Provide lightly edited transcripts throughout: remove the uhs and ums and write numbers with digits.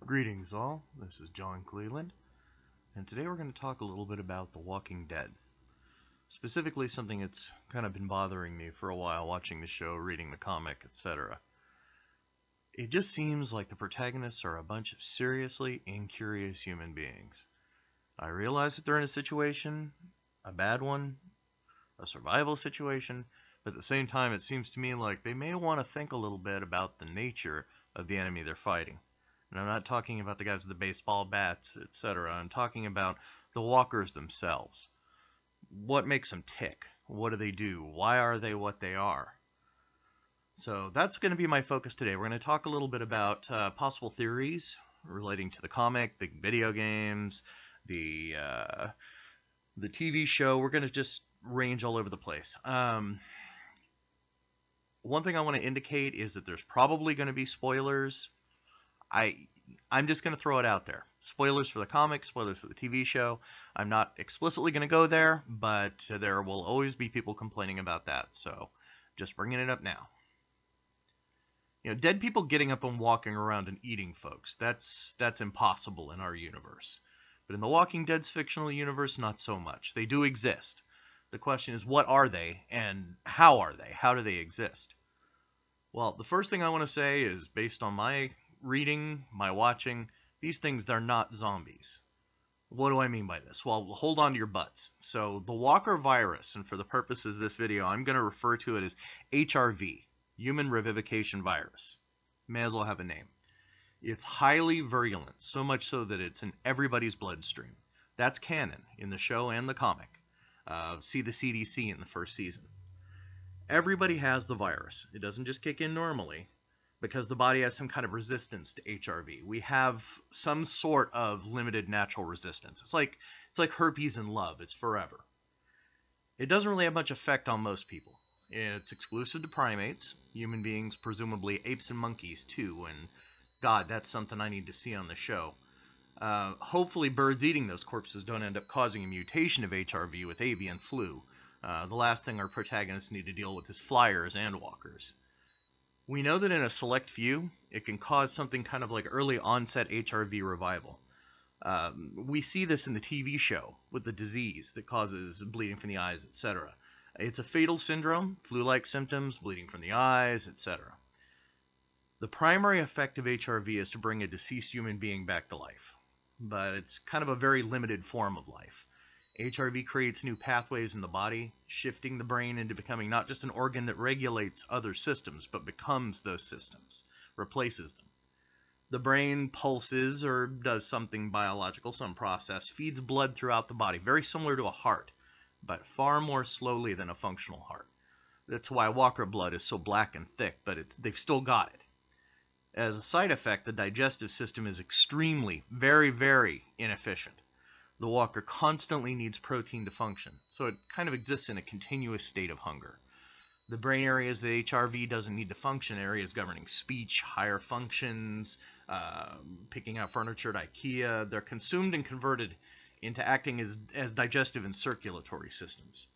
Greetings all, this is John Cleland, and today we're going to talk a little bit about The Walking Dead. Specifically something that's kind of been bothering me for a while, watching the show, reading the comic, etc. It just seems like the protagonists are a bunch of seriously incurious human beings. I realize that they're in a situation, a bad one, a survival situation, but at the same time it seems to me like they may want to think a little bit about the nature of the enemy they're fighting. And I'm not talking about the guys with the baseball bats, etc. I'm talking about the walkers themselves. What makes them tick? What do they do? Why are they what they are? So that's going to be my focus today. We're going to talk a little bit about possible theories relating to the comic, the video games, the TV show. We're going to just range all over the place. One thing I want to indicate is that there's probably going to be spoilers. I'm just going to throw it out there. Spoilers for the comic, spoilers for the TV show. I'm not explicitly going to go there, but there will always be people complaining about that, so just bringing it up now. You know, dead people getting up and walking around and eating folks, that's impossible in our universe. But in the Walking Dead's fictional universe, not so much. They do exist. The question is, what are they, and how are they? How do they exist? Well, the first thing I want to say is, based on my reading, my watching, these things, they're not zombies. What do I mean by this? Well, hold on to your butts. So the Walker virus, and for the purposes of this video, I'm going to refer to it as HRV, Human Revivification Virus. May as well have a name. It's highly virulent, so much so that it's in everybody's bloodstream. That's canon in the show and the comic. See the CDC in the first season. Everybody has the virus. It doesn't just kick in normally, because the body has some kind of resistance to HRV. We have some sort of limited natural resistance. It's like herpes in love. It's forever. It doesn't really have much effect on most people. It's exclusive to primates, human beings, presumably apes and monkeys too, and God, that's something I need to see on the show. Hopefully birds eating those corpses don't end up causing a mutation of HRV with avian flu. The last thing our protagonists need to deal with is flyers and walkers. We know that in a select few, it can cause something kind of like early onset HRV revival. We see this in the TV show with the disease that causes bleeding from the eyes, etc. It's a fatal syndrome, flu-like symptoms, bleeding from the eyes, etc. The primary effect of HRV is to bring a deceased human being back to life, but it's kind of a very limited form of life. HRV creates new pathways in the body, shifting the brain into becoming not just an organ that regulates other systems, but becomes those systems, replaces them. The brain pulses or does something biological, some process, feeds blood throughout the body, very similar to a heart, but far more slowly than a functional heart. That's why walker blood is so black and thick, but they've still got it. As a side effect, the digestive system is extremely, very, very inefficient. The walker constantly needs protein to function, so it kind of exists in a continuous state of hunger. The brain areas that HRV doesn't need to function, areas governing speech, higher functions, picking out furniture at IKEA, they're consumed and converted into acting as digestive and circulatory systems.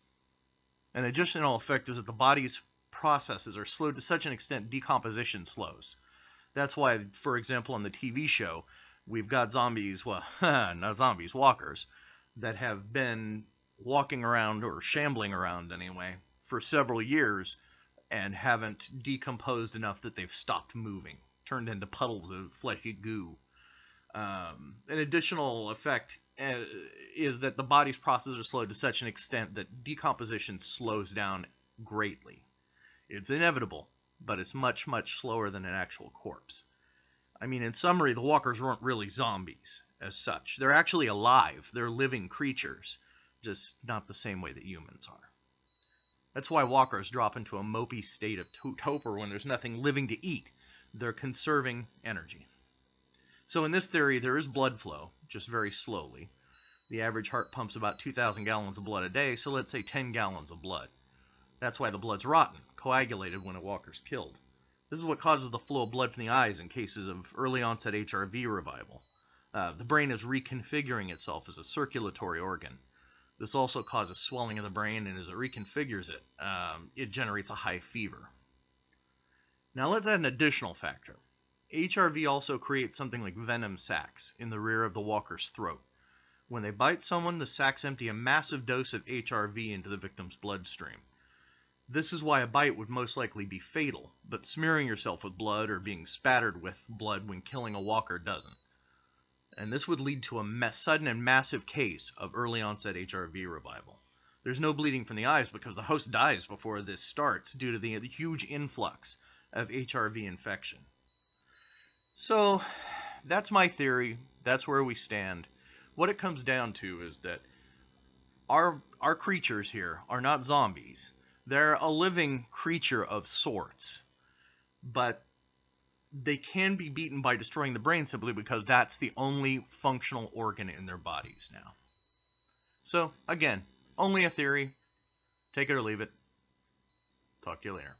An additional effect is that the body's processes are slowed to such an extent decomposition slows. That's why, for example, on the TV show, we've got zombies, well, not zombies, walkers, that have been walking around, or shambling around anyway, for several years and haven't decomposed enough that they've stopped moving, turned into puddles of fleshy goo. An additional effect is that the body's processes are slowed to such an extent that decomposition slows down greatly. It's inevitable, but it's much, much slower than an actual corpse. I mean, in summary, the walkers weren't really zombies as such. They're actually alive. They're living creatures, just not the same way that humans are. That's why walkers drop into a mopey state of torpor when there's nothing living to eat. They're conserving energy. So in this theory, there is blood flow, just very slowly. The average heart pumps about 2,000 gallons of blood a day, so let's say 10 gallons of blood. That's why the blood's rotten, coagulated when a walker's killed. This is what causes the flow of blood from the eyes in cases of early onset HRV revival. The brain is reconfiguring itself as a circulatory organ. This also causes swelling of the brain, and as it reconfigures it, it generates a high fever. Now let's add an additional factor. HRV also creates something like venom sacs in the rear of the walker's throat. When they bite someone, the sacs empty a massive dose of HRV into the victim's bloodstream. This is why a bite would most likely be fatal, but smearing yourself with blood or being spattered with blood when killing a walker doesn't. And this would lead to a sudden and massive case of early onset HRV revival. There's no bleeding from the eyes because the host dies before this starts due to the huge influx of HRV infection. So that's my theory. That's where we stand. What it comes down to is that our creatures here are not zombies. They're a living creature of sorts, but they can be beaten by destroying the brain simply because that's the only functional organ in their bodies now. So, again, only a theory. Take it or leave it. Talk to you later.